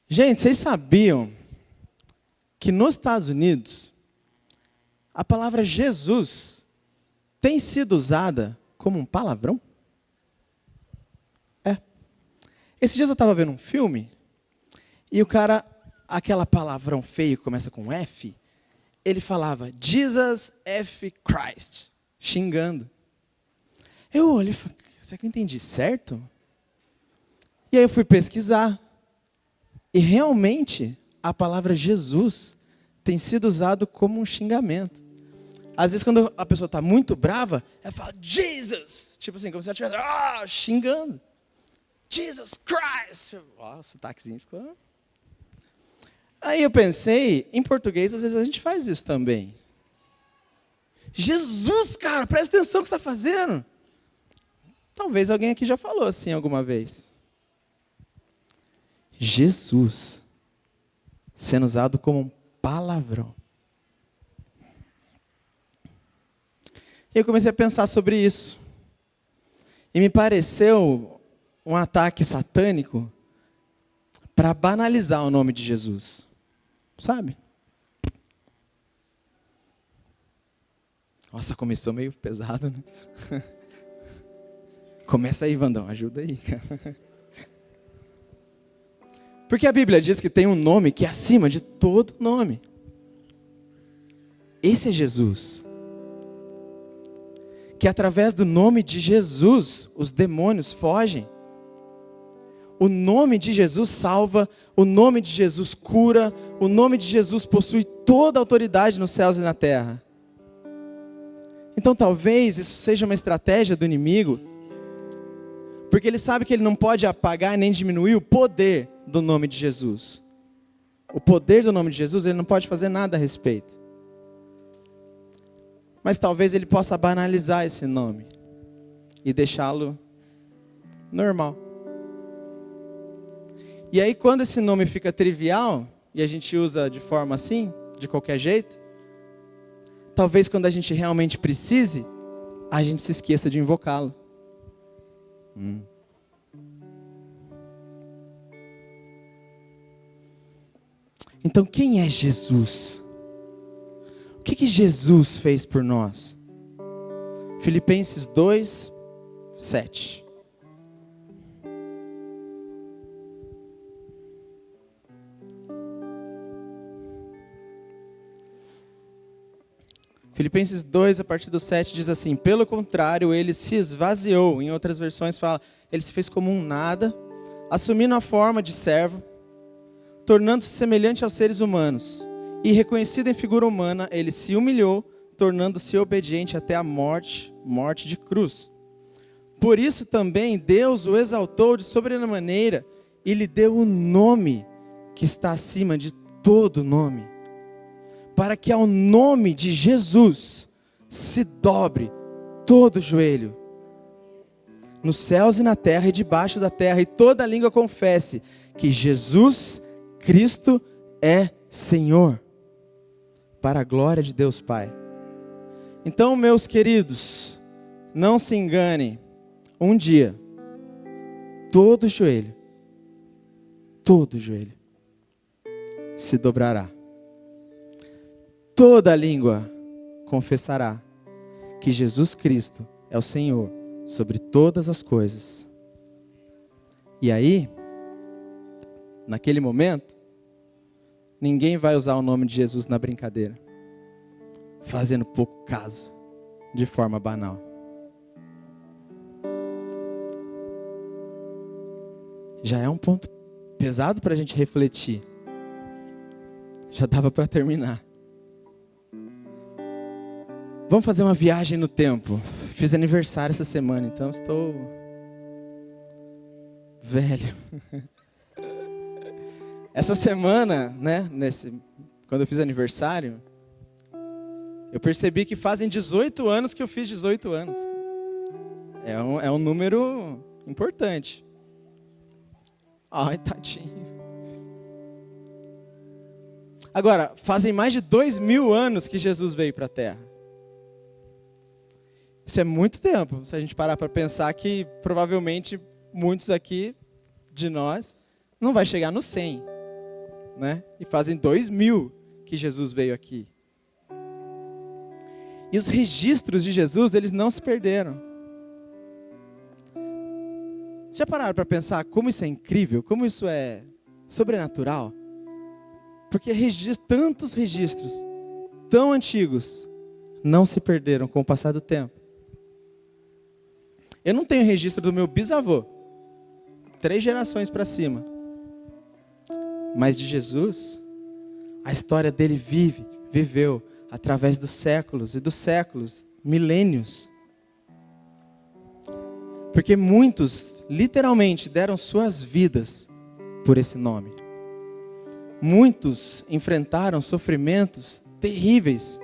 Gente, vocês sabiam que nos Estados Unidos a palavra Jesus tem sido usada como um palavrão? É. Esses dias eu estava vendo um filme e o cara, aquela palavrão feio que começa com F, ele falava Jesus F. Christ, xingando. Eu olhei e falei, será que eu entendi certo? E aí eu fui pesquisar. E realmente, a palavra Jesus tem sido usado como um xingamento. Às vezes, quando a pessoa está muito brava, ela fala, Jesus! Tipo assim, como se ela estivesse xingando. Jesus Christ! Ó, o sotaquezinho ficou... Aí eu pensei, em português, às vezes a gente faz isso também. Jesus, cara, presta atenção no que você está fazendo. Talvez alguém aqui já falou assim alguma vez. Jesus sendo usado como um palavrão. E eu comecei a pensar sobre isso. E me pareceu um ataque satânico para banalizar o nome de Jesus. Sabe? Nossa, começou meio pesado, né? Começa aí, Vandão, ajuda aí. Porque a Bíblia diz que tem um nome que é acima de todo nome. Esse é Jesus. Que através do nome de Jesus, os demônios fogem. O nome de Jesus salva, o nome de Jesus cura, o nome de Jesus possui toda a autoridade nos céus e na terra. Então talvez isso seja uma estratégia do inimigo, porque ele sabe que ele não pode apagar nem diminuir o poder do nome de Jesus. O poder do nome de Jesus, ele não pode fazer nada a respeito. Mas talvez ele possa banalizar esse nome e deixá-lo normal. E aí quando esse nome fica trivial, e a gente usa de forma assim, de qualquer jeito, talvez quando a gente realmente precise, a gente se esqueça de invocá-lo. Então quem é Jesus? O que Jesus fez por nós? Filipenses 2, 7. Filipenses 2, a partir do 7, diz assim, pelo contrário, ele se esvaziou, em outras versões fala, ele se fez como um nada, assumindo a forma de servo, tornando-se semelhante aos seres humanos, e reconhecido em figura humana, ele se humilhou, tornando-se obediente até a morte, morte de cruz. Por isso também Deus o exaltou de sobremaneira, e lhe deu o nome que está acima de todo nome, para que ao nome de Jesus se dobre todo o joelho, nos céus e na terra e debaixo da terra, e toda língua confesse que Jesus Cristo é Senhor, para a glória de Deus Pai. Então, meus queridos, não se enganem, um dia, todo joelho se dobrará. Toda língua confessará que Jesus Cristo é o Senhor sobre todas as coisas. E aí, naquele momento, ninguém vai usar o nome de Jesus na brincadeira, fazendo pouco caso, de forma banal. Já é um ponto pesado para a gente refletir. Já dava para terminar. Vamos fazer uma viagem no tempo. Fiz aniversário essa semana, então estou velho. Essa semana, né, quando eu fiz aniversário, eu percebi que fazem 18 anos que eu fiz 18 anos. É um número importante. Ai, tadinho. Agora, fazem mais de 2000 anos que Jesus veio para a Terra. Isso é muito tempo, se a gente parar para pensar que provavelmente muitos aqui de nós não vai chegar no 100. né? E fazem 2000 que Jesus veio aqui. E os registros de Jesus, eles não se perderam. Já pararam para pensar como isso é incrível? Como isso é sobrenatural? Porque tantos registros tão antigos não se perderam com o passar do tempo. Eu não tenho registro do meu bisavô, 3 gerações para cima. Mas de Jesus, a história dele viveu através dos séculos e dos séculos, milênios. Porque muitos, literalmente, deram suas vidas por esse nome. Muitos enfrentaram sofrimentos terríveis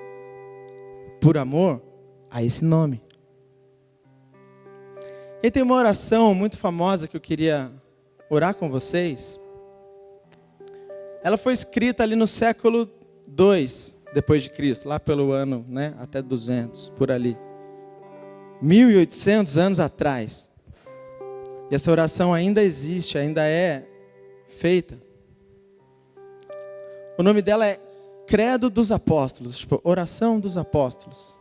por amor a esse nome. E tem uma oração muito famosa que eu queria orar com vocês. Ela foi escrita ali no século II depois de Cristo, lá pelo ano, né, até 200, por ali. 1800 anos atrás. E essa oração ainda existe, ainda é feita. O nome dela é Credo dos Apóstolos, tipo, Oração dos Apóstolos.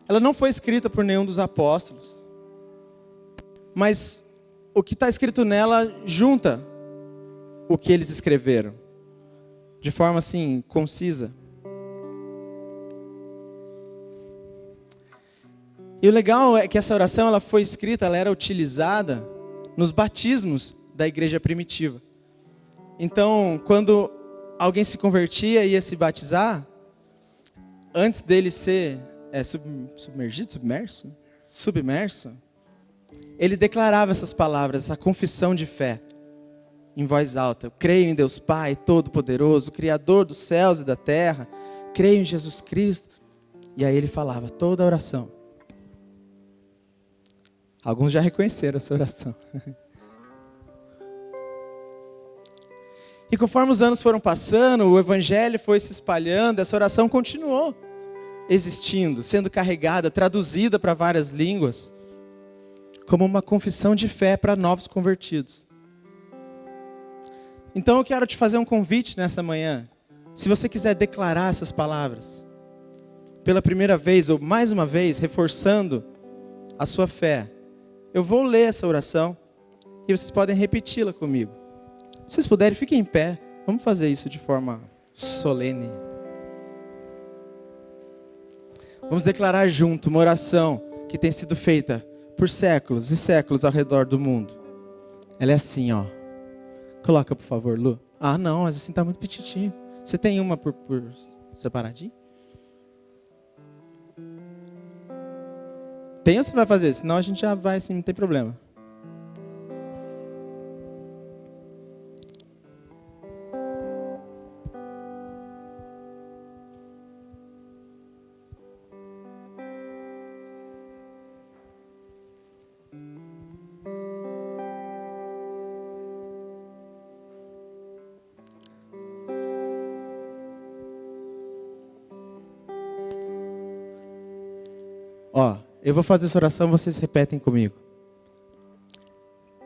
Ela não foi escrita por nenhum dos apóstolos, mas o que está escrito nela junta o que eles escreveram, de forma assim, concisa. E o legal é que essa oração ela foi escrita, ela era utilizada nos batismos da igreja primitiva. Então, quando alguém se convertia e ia se batizar, antes dele ser submerso, ele declarava essas palavras, essa confissão de fé, em voz alta. Eu creio em Deus Pai Todo-Poderoso, Criador dos céus e da terra, creio em Jesus Cristo. E aí ele falava toda a oração. Alguns já reconheceram essa oração. E conforme os anos foram passando, o evangelho foi se espalhando, essa oração continuou existindo, sendo carregada, traduzida para várias línguas, como uma confissão de fé para novos convertidos. Então eu quero te fazer um convite nessa manhã. Se você quiser declarar essas palavras, pela primeira vez ou mais uma vez, reforçando a sua fé, eu vou ler essa oração e vocês podem repeti-la comigo. Se vocês puderem, fiquem em pé. Vamos fazer isso de forma solene. Vamos declarar junto uma oração que tem sido feita por séculos e séculos ao redor do mundo. Ela é assim, ó. Coloca, por favor, Lu. Ah, não, mas assim tá muito petitinho. Você tem uma por separadinho? Tem ou você vai fazer? Senão a gente já vai assim, não tem problema. Ó, eu vou fazer essa oração, vocês repetem comigo.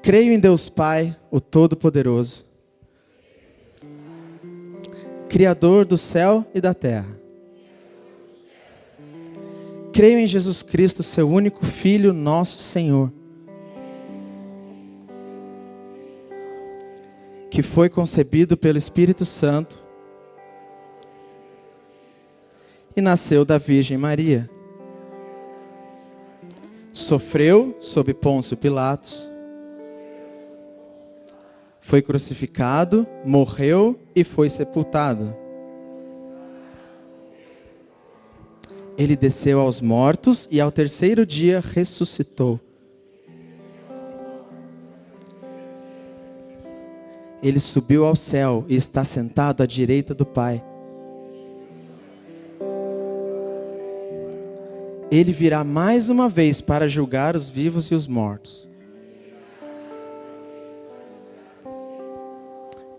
Creio em Deus Pai, o Todo-Poderoso, Criador do céu e da terra. Creio em Jesus Cristo, seu único Filho, nosso Senhor, que foi concebido pelo Espírito Santo e nasceu da Virgem Maria. Sofreu sob Pôncio Pilatos, foi crucificado, morreu e foi sepultado. Ele desceu aos mortos e ao terceiro dia ressuscitou. Ele subiu ao céu e está sentado à direita do Pai. Ele virá mais uma vez para julgar os vivos e os mortos.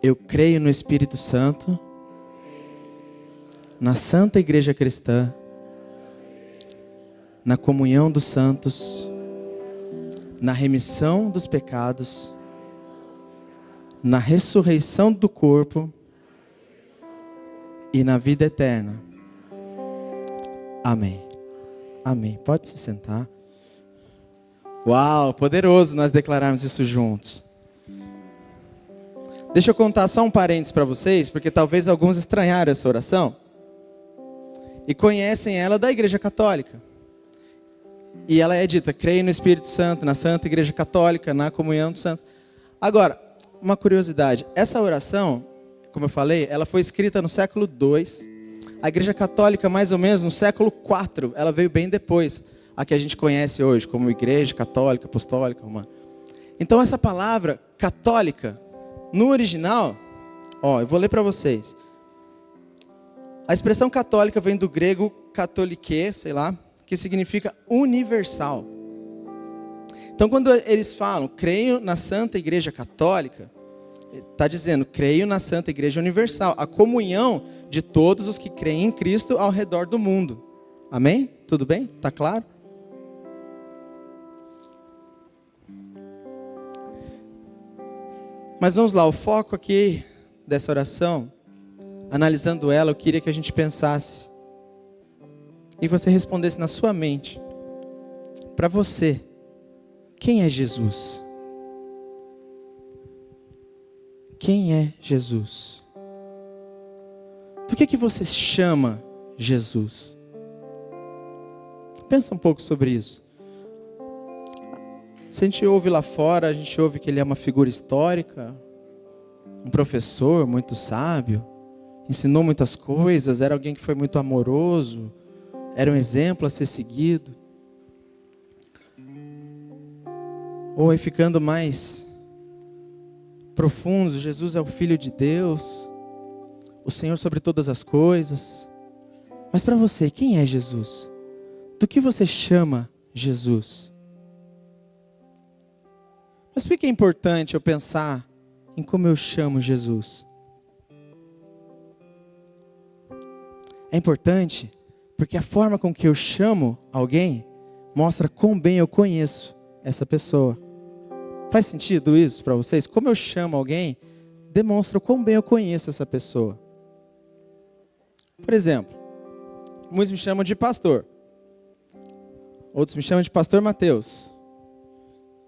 Eu creio no Espírito Santo, na Santa Igreja Cristã, na comunhão dos santos, na remissão dos pecados, na ressurreição do corpo e na vida eterna. Amém. Amém. Pode se sentar. Uau, poderoso nós declararmos isso juntos. Deixa eu contar só um parênteses para vocês, porque talvez alguns estranharam essa oração e conhecem ela da Igreja Católica. E ela é dita: creio no Espírito Santo, na Santa Igreja Católica, na comunhão dos santos. Agora, uma curiosidade, essa oração, como eu falei, ela foi escrita no século II. A Igreja Católica, mais ou menos no século IV, ela veio bem depois, a que a gente conhece hoje como Igreja Católica, Apostólica, Romana. Então essa palavra católica, no original, eu vou ler para vocês. A expressão católica vem do grego katolike, que significa universal. Então quando eles falam, creio na Santa Igreja Católica, está dizendo, creio na Santa Igreja Universal, a comunhão de todos os que creem em Cristo ao redor do mundo. Amém? Tudo bem? Está claro? Mas vamos lá, o foco aqui dessa oração, analisando ela, eu queria que a gente pensasse e você respondesse na sua mente, para você, quem é Jesus? Quem é Jesus? Do que você chama Jesus? Pensa um pouco sobre isso. Se a gente ouve lá fora, a gente ouve que ele é uma figura histórica, um professor muito sábio, ensinou muitas coisas, era alguém que foi muito amoroso, era um exemplo a ser seguido. Ou aí ficando mais profundos, Jesus é o Filho de Deus, o Senhor sobre todas as coisas. Mas para você, quem é Jesus? Do que você chama Jesus? Mas por que é importante eu pensar em como eu chamo Jesus? É importante porque a forma com que eu chamo alguém mostra quão bem eu conheço essa pessoa. Faz sentido isso para vocês? Como eu chamo alguém demonstra o quão bem eu conheço essa pessoa. Por exemplo, muitos me chamam de pastor. Outros me chamam de pastor Mateus.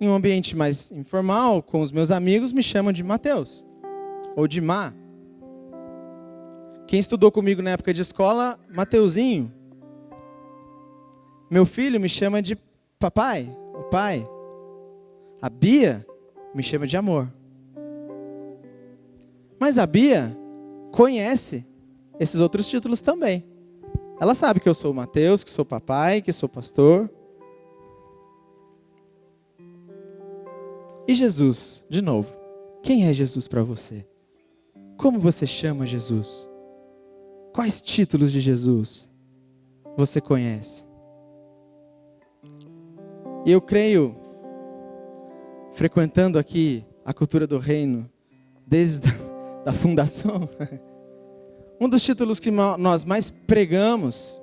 Em um ambiente mais informal, com os meus amigos, me chamam de Mateus. Ou de Má. Quem estudou comigo na época de escola, Mateuzinho. Meu filho me chama de papai, o pai. A Bia me chama de amor. Mas a Bia conhece esses outros títulos também. Ela sabe que eu sou Mateus, que sou papai, que sou pastor. E Jesus, de novo, quem é Jesus para você? Como você chama Jesus? Quais títulos de Jesus você conhece? E eu creio, frequentando aqui a cultura do reino, desde a fundação, um dos títulos que nós mais pregamos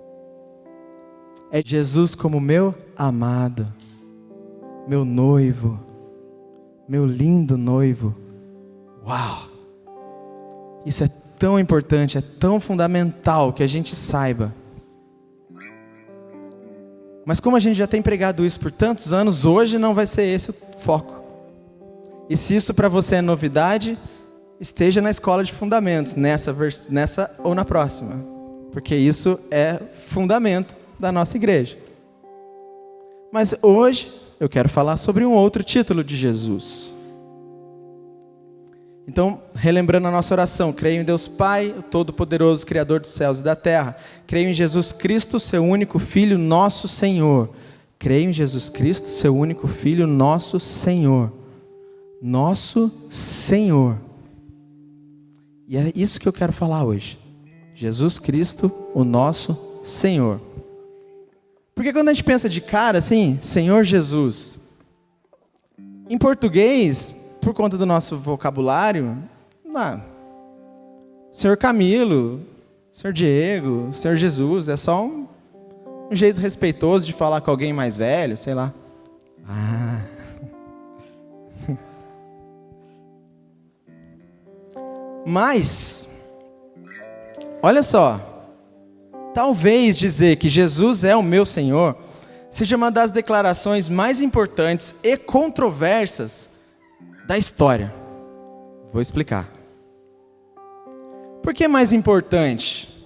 é Jesus como meu amado, meu noivo, meu lindo noivo. Uau! Isso é tão importante, é tão fundamental que a gente saiba. Mas como a gente já tem pregado isso por tantos anos, hoje não vai ser esse o foco. E se isso para você é novidade, esteja na escola de fundamentos, nessa ou na próxima. Porque isso é fundamento da nossa igreja. Mas hoje eu quero falar sobre um outro título de Jesus. Então, relembrando a nossa oração, creio em Deus Pai, o Todo-Poderoso, Criador dos céus e da terra. Creio em Jesus Cristo, seu único Filho, nosso Senhor. Creio em Jesus Cristo, seu único Filho, nosso Senhor. Nosso Senhor. E é isso que eu quero falar hoje. Jesus Cristo, o nosso Senhor. Porque quando a gente pensa de cara assim, Senhor Jesus, em português, por conta do nosso vocabulário, Senhor Camilo, Senhor Diego, Senhor Jesus, é só um jeito respeitoso de falar com alguém mais velho, sei lá. Mas, olha só, talvez dizer que Jesus é o meu Senhor seja uma das declarações mais importantes e controversas da história. Vou explicar. Por que mais importante?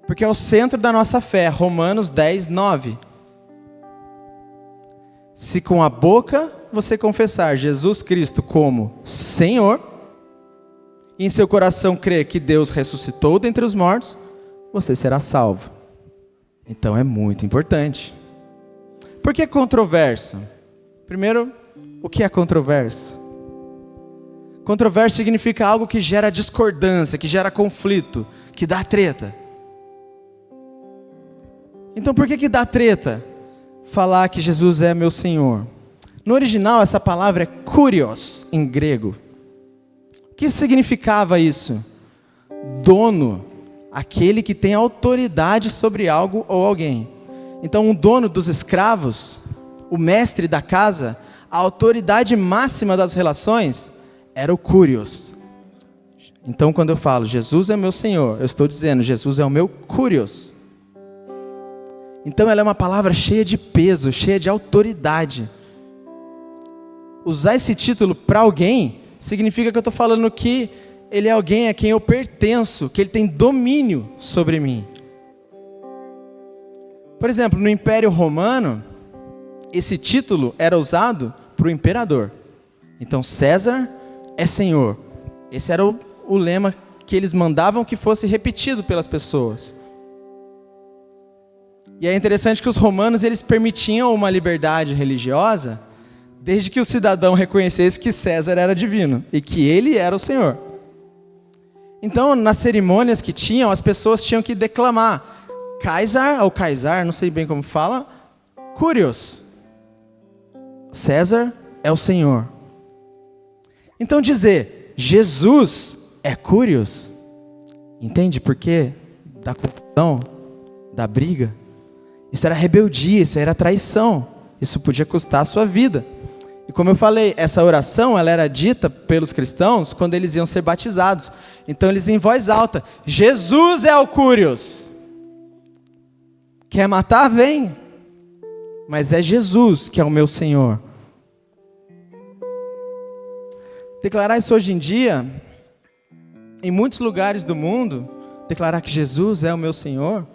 Porque é o centro da nossa fé, Romanos 10, 9. Se com a boca você confessar Jesus Cristo como Senhor, e em seu coração crer que Deus ressuscitou dentre os mortos, você será salvo. Então é muito importante. Por que controverso? Primeiro, o que é controverso? Controverso significa algo que gera discordância, que gera conflito, que dá treta. Então por que dá treta falar que Jesus é meu Senhor? No original essa palavra é kurios, em grego. O que significava isso? Dono, aquele que tem autoridade sobre algo ou alguém. Então o dono dos escravos, o mestre da casa, a autoridade máxima das relações, era o kurios. Então quando eu falo Jesus é meu Senhor, eu estou dizendo Jesus é o meu kurios. Então ela é uma palavra cheia de peso, cheia de autoridade. Usar esse título para alguém significa que eu estou falando que ele é alguém a quem eu pertenço, que ele tem domínio sobre mim. Por exemplo, no Império Romano, esse título era usado para o imperador. Então César é Senhor. Esse era o lema que eles mandavam que fosse repetido pelas pessoas. E é interessante que os romanos eles permitiam uma liberdade religiosa desde que o cidadão reconhecesse que César era divino e que ele era o Senhor. Então, nas cerimônias que tinham, as pessoas tinham que declamar Caesar, ou Caesar, não sei bem como fala, Kurios. César é o Senhor. Então dizer Jesus é Kurios, entende por quê? Da confusão, da briga. Isso era rebeldia, isso era traição. Isso podia custar a sua vida. E como eu falei, essa oração ela era dita pelos cristãos quando eles iam ser batizados. Então eles em voz alta, Jesus é o Kurios. Quer matar? Vem. Mas é Jesus que é o meu Senhor. Declarar isso hoje em dia, em muitos lugares do mundo, declarar que Jesus é o meu Senhor,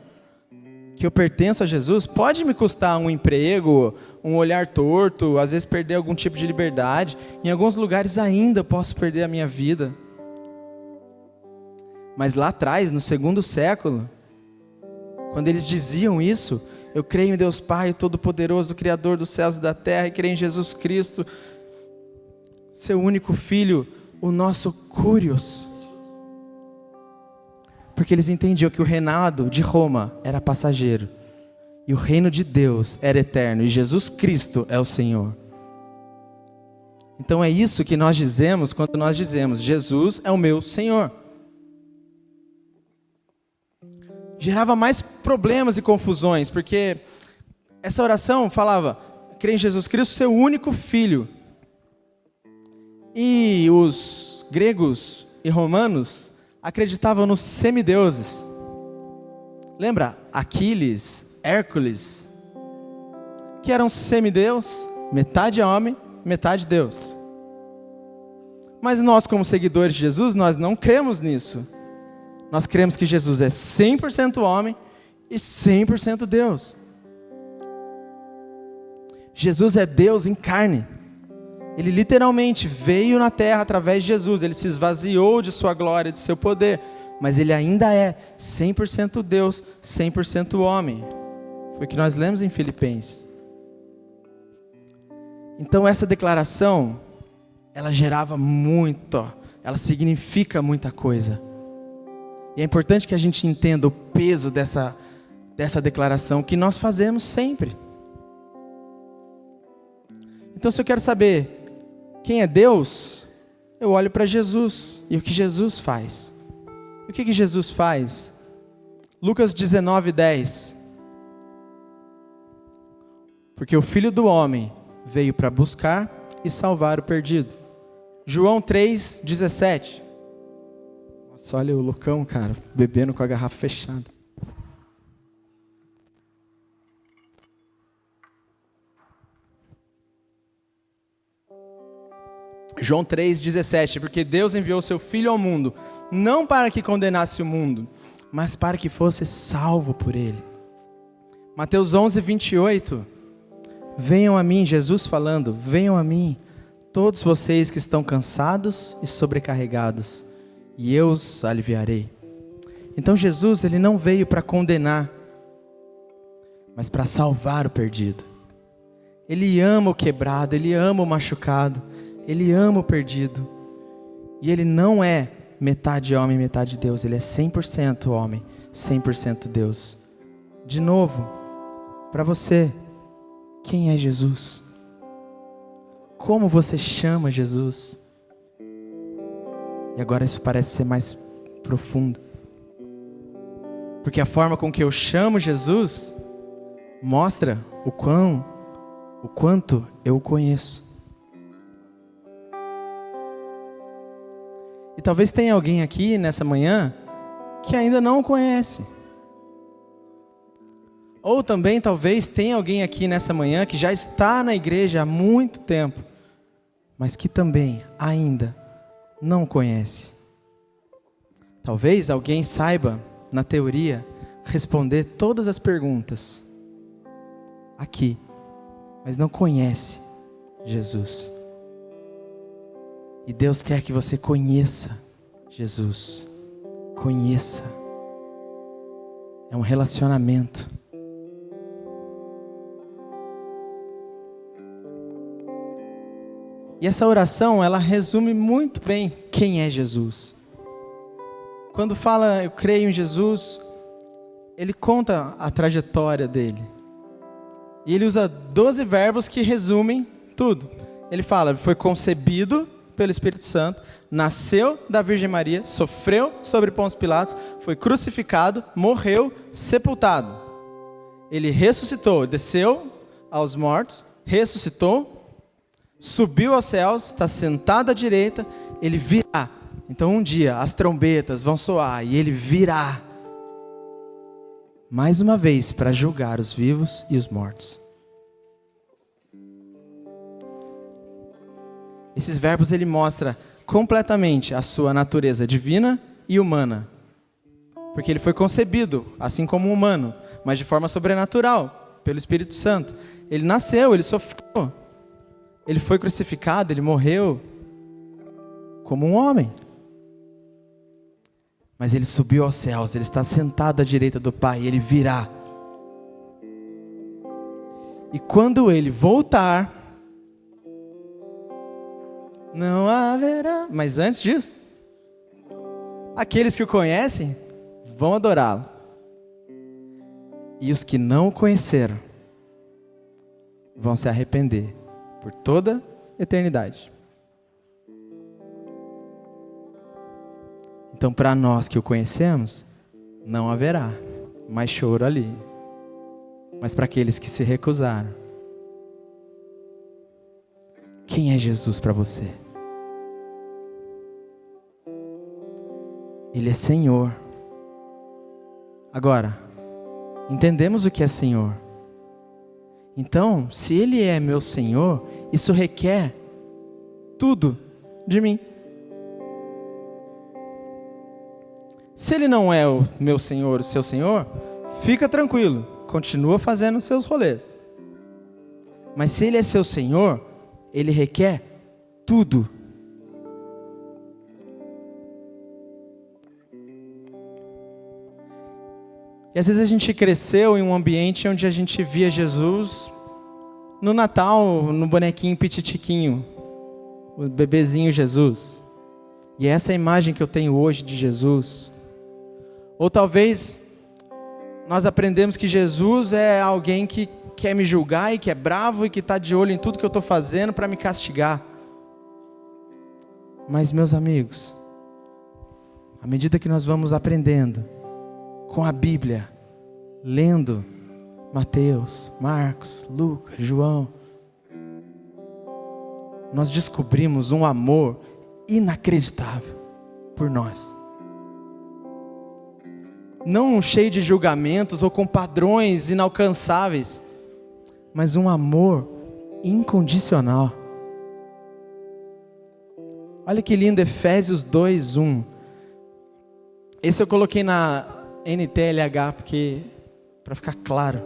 que eu pertenço a Jesus, pode me custar um emprego, um olhar torto, às vezes perder algum tipo de liberdade. Em alguns lugares ainda posso perder a minha vida. Mas lá atrás, no 2º século, quando eles diziam isso, eu creio em Deus Pai, Todo-Poderoso, Criador dos céus e da terra, e creio em Jesus Cristo, seu único Filho, o nosso Kurios. Porque eles entendiam que o reinado de Roma era passageiro, e o reino de Deus era eterno, e Jesus Cristo é o Senhor. Então é isso que nós dizemos quando nós dizemos, Jesus é o meu Senhor. Gerava mais problemas e confusões, porque essa oração falava, creio em Jesus Cristo, seu único Filho. E os gregos e romanos acreditavam nos semideuses. Lembra? Aquiles, Hércules, que eram semideus, metade homem, metade Deus. Mas nós, como seguidores de Jesus, nós não cremos nisso. Nós cremos que Jesus é 100% homem e 100% Deus. Jesus é Deus em carne. Ele literalmente veio na terra através de Jesus. Ele se esvaziou de sua glória, de seu poder. Mas ele ainda é 100% Deus, 100% homem. Foi o que nós lemos em Filipenses. Então essa declaração, ela gerava muito, ela significa muita coisa. E é importante que a gente entenda o peso dessa declaração que nós fazemos sempre. Então se eu quero saber quem é Deus, eu olho para Jesus e o que Jesus faz. E o que Jesus faz? Lucas 19:10. Porque o Filho do Homem veio para buscar e salvar o perdido. João 3:17. Só olha o Lucão, cara, bebendo com a garrafa fechada. João 3,17, porque Deus enviou seu Filho ao mundo, não para que condenasse o mundo, mas para que fosse salvo por ele. Mateus 11:28, venham a mim, Jesus falando, venham a mim, todos vocês que estão cansados e sobrecarregados, e eu os aliviarei. Então Jesus, ele não veio para condenar, mas para salvar o perdido. Ele ama o quebrado, ele ama o machucado, ele ama o perdido. E ele não é metade homem, metade Deus. Ele é 100% homem, 100% Deus. De novo, para você, quem é Jesus? Como você chama Jesus? E agora isso parece ser mais profundo. Porque a forma com que eu chamo Jesus mostra o quanto eu o conheço. E talvez tenha alguém aqui nessa manhã que ainda não o conhece. Ou também talvez tenha alguém aqui nessa manhã que já está na igreja há muito tempo, mas que também ainda não o conhece. Talvez alguém saiba, na teoria, responder todas as perguntas aqui, mas não conhece Jesus. E Deus quer que você conheça Jesus. Conheça. É um relacionamento. E essa oração, ela resume muito bem quem é Jesus. Quando fala, eu creio em Jesus, ele conta a trajetória dele. E ele usa 12 verbos que resumem tudo. Ele fala, ele foi concebido pelo Espírito Santo, nasceu da Virgem Maria, sofreu sobre Pôncio Pilatos, foi crucificado, morreu, sepultado. Ele ressuscitou, desceu aos mortos, ressuscitou, subiu aos céus, está sentado à direita, ele virá. Então um dia as trombetas vão soar e ele virá mais uma vez para julgar os vivos e os mortos. Esses verbos ele mostra completamente a sua natureza divina e humana. Porque ele foi concebido, assim como um humano, mas de forma sobrenatural, pelo Espírito Santo. Ele nasceu, ele sofreu, ele foi crucificado, ele morreu como um homem. Mas ele subiu aos céus, ele está sentado à direita do Pai, ele virá. E quando ele voltar, não haverá. Mas antes disso, aqueles que o conhecem vão adorá-lo. E os que não o conheceram vão se arrepender por toda a eternidade. Então, para nós que o conhecemos, não haverá mais choro ali. Mas para aqueles que se recusaram, quem é Jesus para você? Ele é Senhor. Agora, entendemos o que é Senhor. Então, se Ele é meu Senhor, isso requer tudo de mim. Se Ele não é o meu Senhor, o seu Senhor, fica tranquilo, continua fazendo os seus rolês. Mas se Ele é seu Senhor, Ele requer tudo. E às vezes a gente cresceu em um ambiente onde a gente via Jesus no Natal, no bonequinho pititiquinho, o bebezinho Jesus. E é essa a imagem que eu tenho hoje de Jesus. Ou talvez nós aprendemos que Jesus é alguém que quer me julgar e que é bravo e que está de olho em tudo que eu estou fazendo para me castigar. Mas, meus amigos, à medida que nós vamos aprendendo com a Bíblia, lendo Mateus, Marcos, Lucas, João, nós descobrimos um amor inacreditável por nós. não cheio de julgamentos ou com padrões inalcançáveis, mas um amor incondicional. Olha que lindo, Efésios 2:1. Esse eu coloquei na NTLH porque para ficar claro.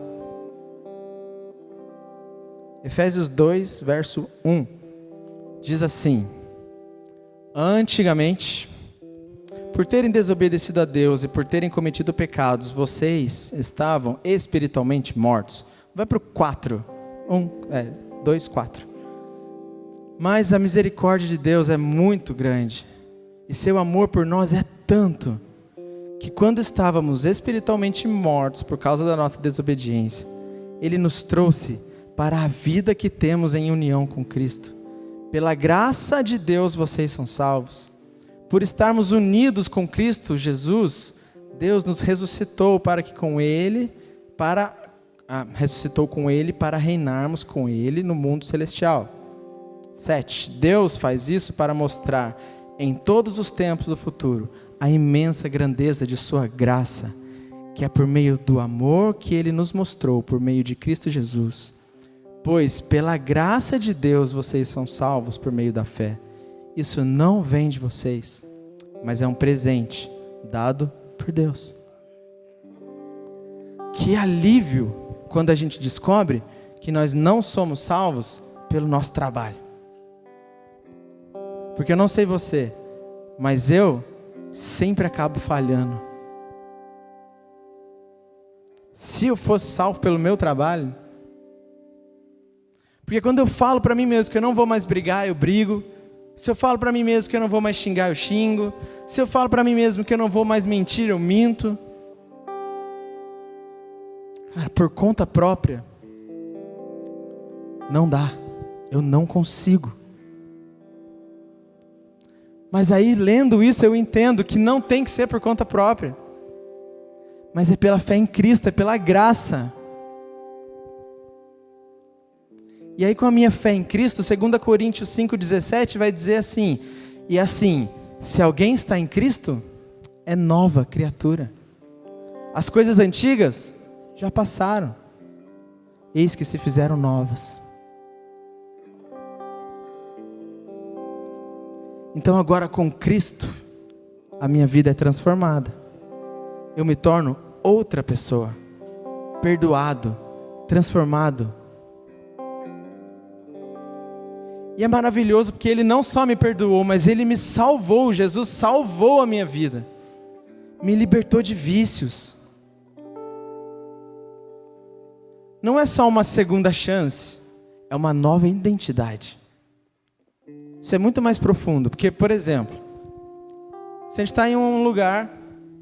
Efésios 2, verso 1. Diz assim: antigamente, por terem desobedecido a Deus e por terem cometido pecados, vocês estavam espiritualmente mortos. Vai para o 4. 2, 4. Mas a misericórdia de Deus é muito grande, e seu amor por nós é tanto, que quando estávamos espiritualmente mortos por causa da nossa desobediência, Ele nos trouxe para a vida que temos em união com Cristo. Pela graça de Deus vocês são salvos. Por estarmos unidos com Cristo Jesus, Deus nos ressuscitou para reinarmos com Ele no mundo celestial. 7. Deus faz isso para mostrar em todos os tempos do futuro a imensa grandeza de sua graça, que é por meio do amor que Ele nos mostrou por meio de Cristo Jesus. Pois pela graça de Deus vocês são salvos por meio da fé. Isso não vem de vocês, mas é um presente dado por Deus. Que alívio quando a gente descobre que nós não somos salvos pelo nosso trabalho. Porque eu não sei você, mas eu sempre acabo falhando. Se eu fosse salvo pelo meu trabalho, porque quando eu falo para mim mesmo que eu não vou mais brigar, eu brigo. Se eu falo para mim mesmo que eu não vou mais xingar, eu xingo. Se eu falo para mim mesmo que eu não vou mais mentir, eu minto. Cara, por conta própria, não dá. Eu não consigo. Mas aí, lendo isso, eu entendo que não tem que ser por conta própria. Mas é pela fé em Cristo, é pela graça. E aí, com a minha fé em Cristo, 2 Coríntios 5,17 vai dizer assim: e assim, se alguém está em Cristo, é nova criatura. As coisas antigas já passaram, eis que se fizeram novas. Então agora com Cristo, a minha vida é transformada. Eu me torno outra pessoa, perdoado, transformado. E é maravilhoso porque Ele não só me perdoou, mas Ele me salvou. Jesus salvou a minha vida, me libertou de vícios. Não é só uma segunda chance, é uma nova identidade. Isso é muito mais profundo, porque, por exemplo, se a gente está em um lugar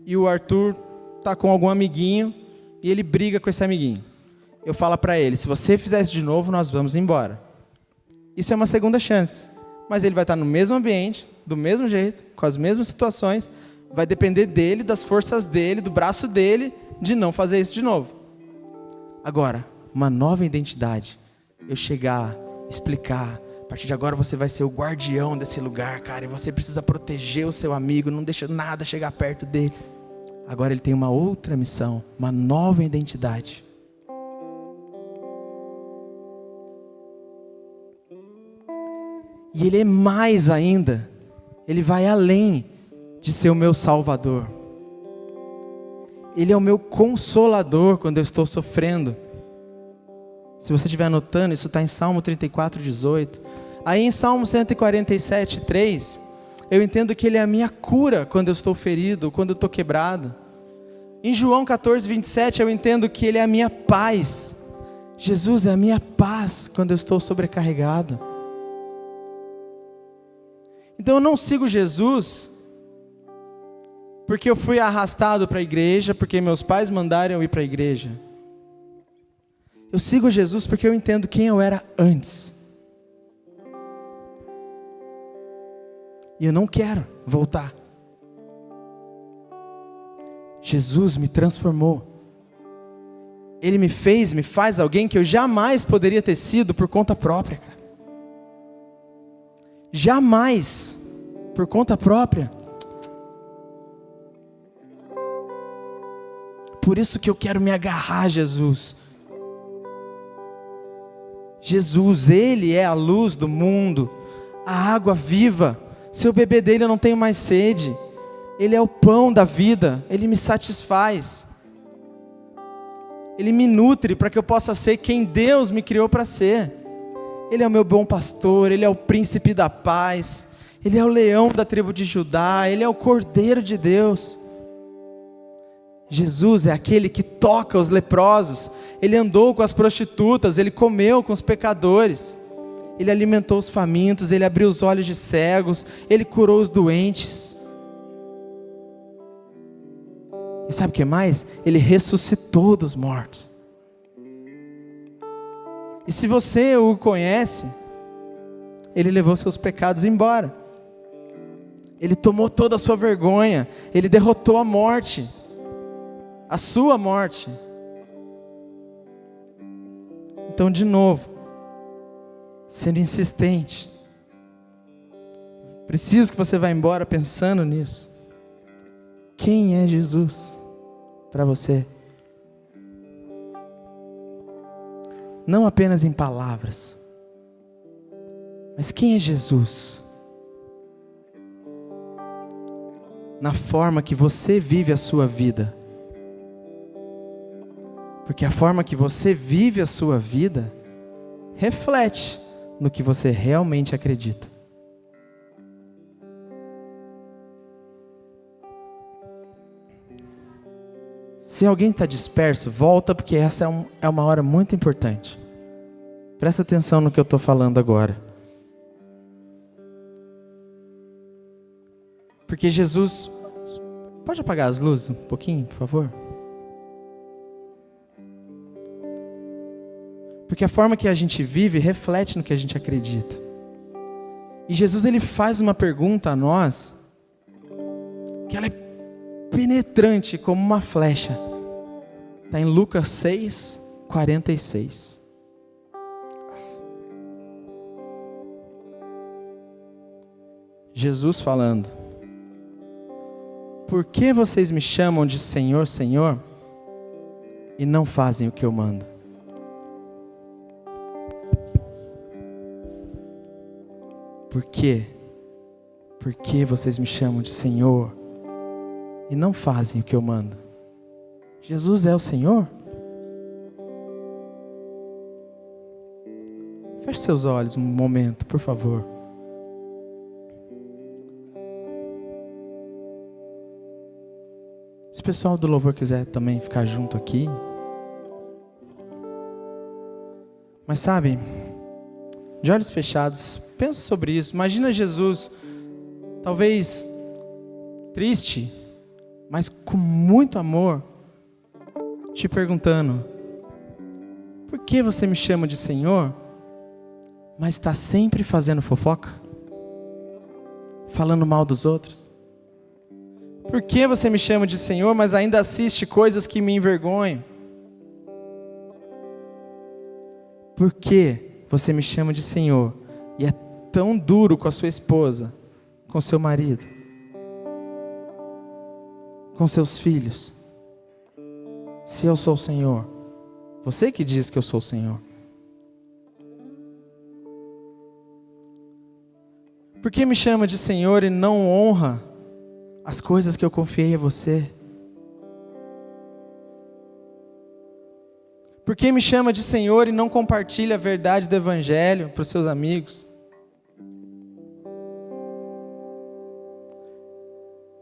e o Arthur está com algum amiguinho e ele briga com esse amiguinho, eu falo para ele: se você fizer isso de novo, nós vamos embora. Isso é uma segunda chance, mas ele vai estar no mesmo ambiente, do mesmo jeito, com as mesmas situações. Vai depender dele, das forças dele, do braço dele, de não fazer isso de novo. Agora, uma nova identidade, eu chegar, explicar: a partir de agora você vai ser o guardião desse lugar, cara, e você precisa proteger o seu amigo, não deixa nada chegar perto dele. Agora ele tem uma outra missão, uma nova identidade. E ele é mais ainda, ele vai além de ser o meu salvador. Ele é o meu consolador quando eu estou sofrendo. Se você estiver anotando, isso está em Salmo 34:18. Aí em Salmo 147:3, eu entendo que Ele é a minha cura quando eu estou ferido, quando eu estou quebrado. Em João 14:27, eu entendo que Ele é a minha paz. Jesus é a minha paz quando eu estou sobrecarregado. Então eu não sigo Jesus porque eu fui arrastado para a igreja, porque meus pais mandaram eu ir para a igreja. Eu sigo Jesus porque eu entendo quem eu era antes. E eu não quero voltar. Jesus me transformou. Ele me faz alguém que eu jamais poderia ter sido por conta própria, cara. Jamais, por conta própria. por isso que eu quero me agarrar a Jesus. Jesus, Ele é a luz do mundo, a água viva. Se eu beber dele eu não tenho mais sede. Ele é o pão da vida, Ele me satisfaz. Ele me nutre para que eu possa ser quem Deus me criou para ser. Ele é o meu bom pastor, Ele é o príncipe da paz, Ele é o leão da tribo de Judá, Ele é o Cordeiro de Deus. Jesus é aquele que toca os leprosos, Ele andou com as prostitutas, Ele comeu com os pecadores, Ele alimentou os famintos, Ele abriu os olhos de cegos, Ele curou os doentes. E sabe o que mais? Ele ressuscitou dos mortos. E se você o conhece, Ele levou seus pecados embora. Ele tomou toda a sua vergonha. Ele derrotou a morte. A sua morte. Então, de novo, sendo insistente, preciso que você vá embora pensando nisso. Quem é Jesus para você? Não apenas em palavras, mas quem é Jesus? Na forma que você vive a sua vida. Porque a forma que você vive a sua vida reflete no que você realmente acredita. Se alguém está disperso, volta, porque essa é uma hora muito importante. Presta atenção no que eu estou falando agora. Porque Jesus... Pode apagar as luzes um pouquinho, por favor? Porque a forma que a gente vive reflete no que a gente acredita. E Jesus, Ele faz uma pergunta a nós, que ela é penetrante como uma flecha. Está em Lucas 6, 46. Jesus falando: por que vocês me chamam de Senhor, Senhor, e não fazem o que eu mando? Por quê? Por que vocês me chamam de Senhor e não fazem o que eu mando? Jesus é o Senhor? Feche seus olhos um momento, por favor. Se o pessoal do louvor quiser também ficar junto aqui. Mas sabe, de olhos fechados, pensa sobre isso. Imagina Jesus, talvez triste, mas com muito amor, te perguntando: por que você me chama de Senhor, mas está sempre fazendo fofoca? Falando mal dos outros? Por que você me chama de Senhor, mas ainda assiste coisas que me envergonham? Por que você me chama de Senhor e é tão duro com a sua esposa, com seu marido, com seus filhos? Se eu sou o Senhor, você que diz que eu sou o Senhor. Por que me chama de Senhor e não honra as coisas que eu confiei a você? Por que me chama de Senhor e não compartilha a verdade do Evangelho para os seus amigos?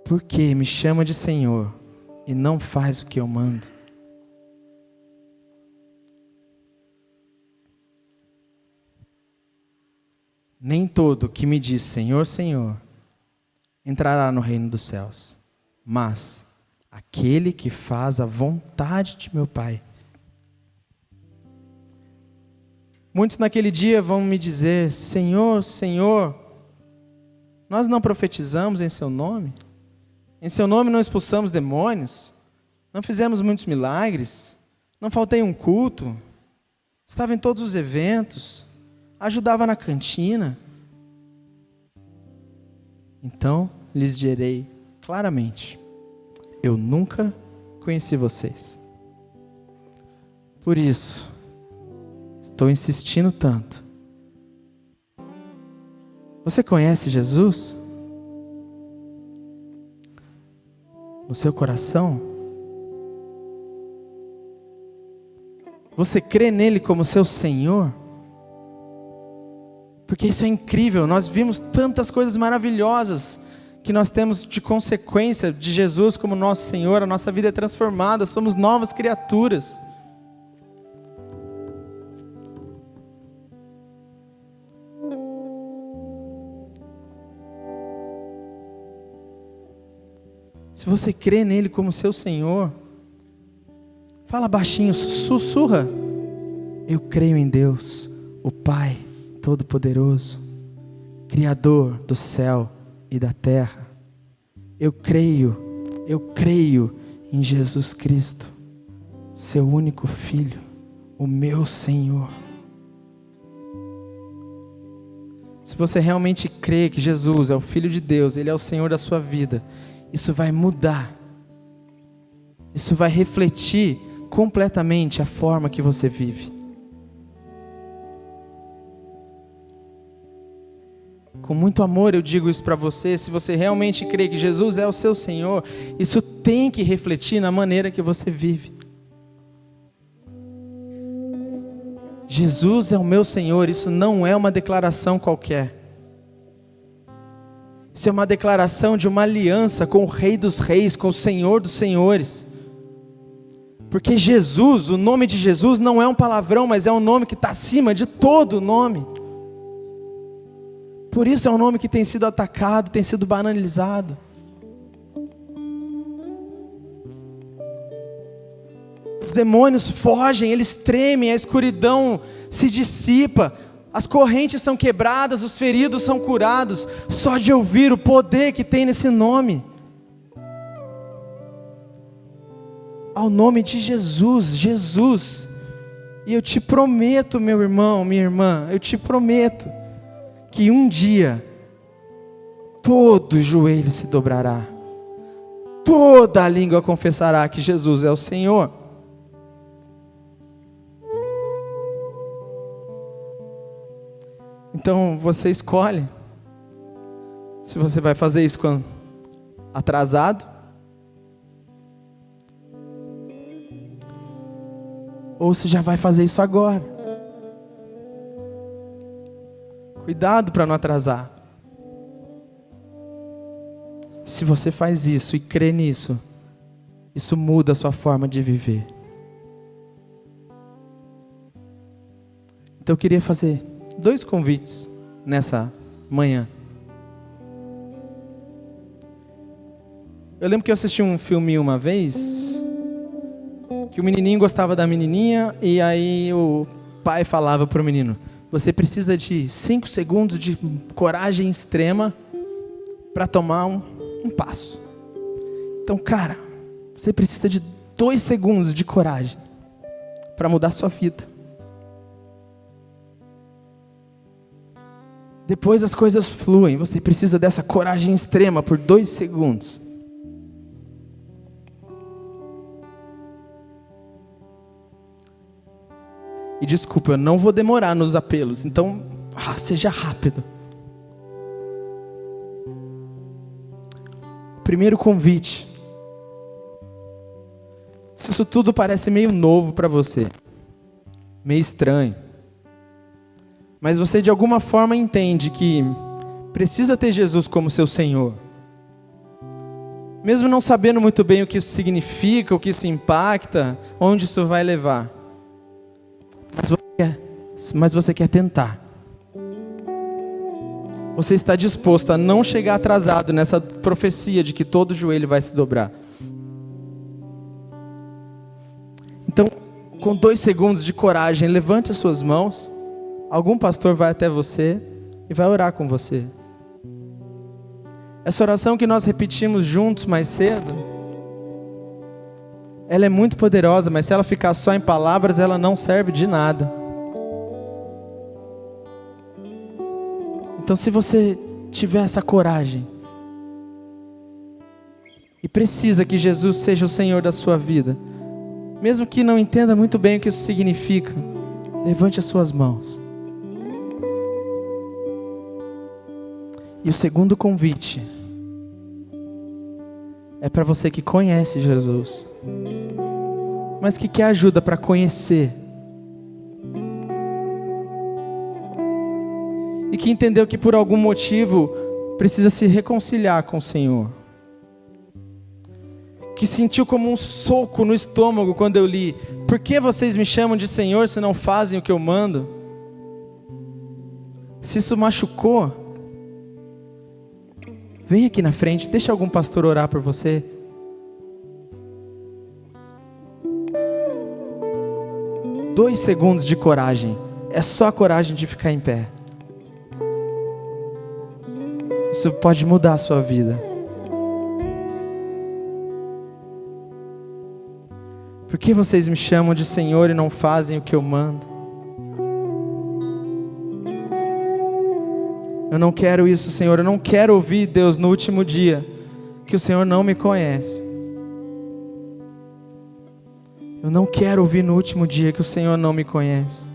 Por que me chama de Senhor e não faz o que eu mando? Nem todo que me diz Senhor, Senhor, entrará no reino dos céus, mas aquele que faz a vontade de meu Pai. Muitos naquele dia vão me dizer: Senhor, Senhor, nós não profetizamos em seu nome? Em seu nome não expulsamos demônios? Não fizemos muitos milagres? Não faltei um culto? Estava em todos os eventos? Ajudava na cantina? Então lhes direi claramente: eu nunca conheci vocês. Por isso, estou insistindo tanto. Você conhece Jesus? No seu coração? Você crê nele como seu Senhor? Porque isso é incrível, nós vimos tantas coisas maravilhosas que nós temos de consequência de Jesus como nosso Senhor, a nossa vida é transformada, somos novas criaturas. Se você crê nele como seu Senhor, fala baixinho, sussurra. Eu creio em Deus, o Pai Todo-Poderoso, Criador do céu e da terra. Eu creio em Jesus Cristo, seu único Filho, o meu Senhor. Se você realmente crê que Jesus é o Filho de Deus, Ele é o Senhor da sua vida, isso vai mudar, isso vai refletir completamente a forma que você vive. Com muito amor eu digo isso para você, se você realmente crê que Jesus é o seu Senhor, isso tem que refletir na maneira que você vive. Jesus é o meu Senhor, isso não é uma declaração qualquer. Isso é uma declaração de uma aliança com o Rei dos Reis, com o Senhor dos Senhores. Porque Jesus, o nome de Jesus não é um palavrão, mas é um nome que está acima de todo nome. Por isso é um nome que tem sido atacado, tem sido banalizado. Os demônios fogem, eles tremem, a escuridão se dissipa, as correntes são quebradas, os feridos são curados, só de ouvir o poder que tem nesse nome. Ao nome de Jesus, Jesus. E eu te prometo, meu irmão, minha irmã, eu te prometo, que um dia, todo joelho se dobrará, toda a língua confessará que Jesus é o Senhor. Então você escolhe, se você vai fazer isso quando atrasado, ou se já vai fazer isso agora. Cuidado para não atrasar. Se você faz isso e crê nisso, isso muda a sua forma de viver. Então eu queria fazer 2 convites nessa manhã. Eu lembro que eu assisti um filminho uma vez, que o menininho gostava da menininha, e aí o pai falava para o menino: você precisa de 5 segundos de coragem extrema para tomar um passo. Então, cara, você precisa de 2 segundos de coragem para mudar sua vida. Depois as coisas fluem, você precisa dessa coragem extrema por 2 segundos. E desculpa, eu não vou demorar nos apelos, então seja rápido. Primeiro convite. Se isso tudo parece meio novo para você, meio estranho, mas você de alguma forma entende que precisa ter Jesus como seu Senhor, mesmo não sabendo muito bem o que isso significa, o que isso impacta, onde isso vai levar, mas você quer tentar. Você está disposto a não chegar atrasado nessa profecia de que todo joelho vai se dobrar. Então, com 2 segundos de coragem, levante as suas mãos. Algum pastor vai até você e vai orar com você. Essa oração que nós repetimos juntos mais cedo, ela é muito poderosa, mas se ela ficar só em palavras, ela não serve de nada. Então, se você tiver essa coragem e precisa que Jesus seja o Senhor da sua vida, mesmo que não entenda muito bem o que isso significa, levante as suas mãos. E o segundo convite é para você que conhece Jesus, mas que quer ajuda para conhecer, e que entendeu que por algum motivo precisa se reconciliar com o Senhor, que sentiu como um soco no estômago quando eu li: por que vocês me chamam de Senhor se não fazem o que eu mando? Se isso machucou, vem aqui na frente, deixa algum pastor orar por você. Dois segundos de coragem, é só a coragem de ficar em pé. Isso pode mudar a sua vida. Por que vocês me chamam de Senhor e não fazem o que eu mando? Eu não quero isso, Senhor. Eu não quero ouvir, Deus, no último dia, que o Senhor não me conhece. Eu não quero ouvir no último dia que o Senhor não me conhece.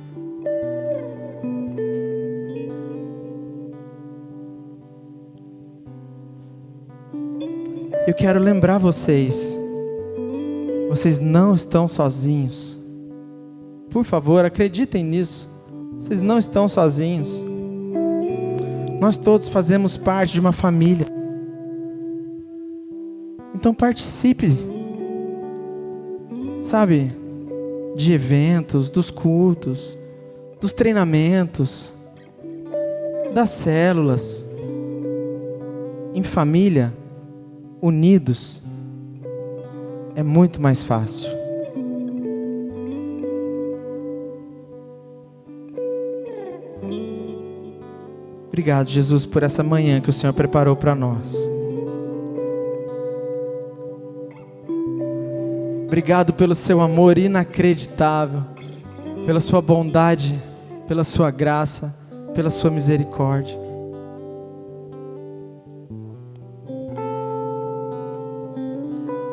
Eu quero lembrar vocês não estão sozinhos. Por favor, acreditem nisso. Vocês não estão sozinhos. Nós todos fazemos parte de uma família. Então participe, sabe, de eventos, dos cultos, dos treinamentos, das células. Em família, unidos, é muito mais fácil. Obrigado, Jesus, por essa manhã que o Senhor preparou para nós. Obrigado pelo seu amor inacreditável, pela sua bondade, pela sua graça, pela sua misericórdia.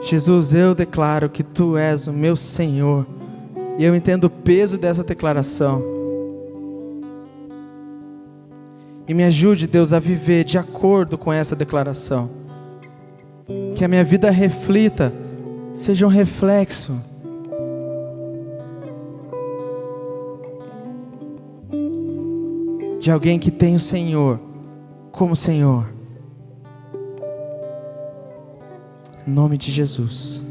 Jesus, eu declaro que Tu és o meu Senhor, e eu entendo o peso dessa declaração. E me ajude, Deus, a viver de acordo com essa declaração. Que a minha vida reflita, seja um reflexo de alguém que tem o Senhor como Senhor. Em nome de Jesus.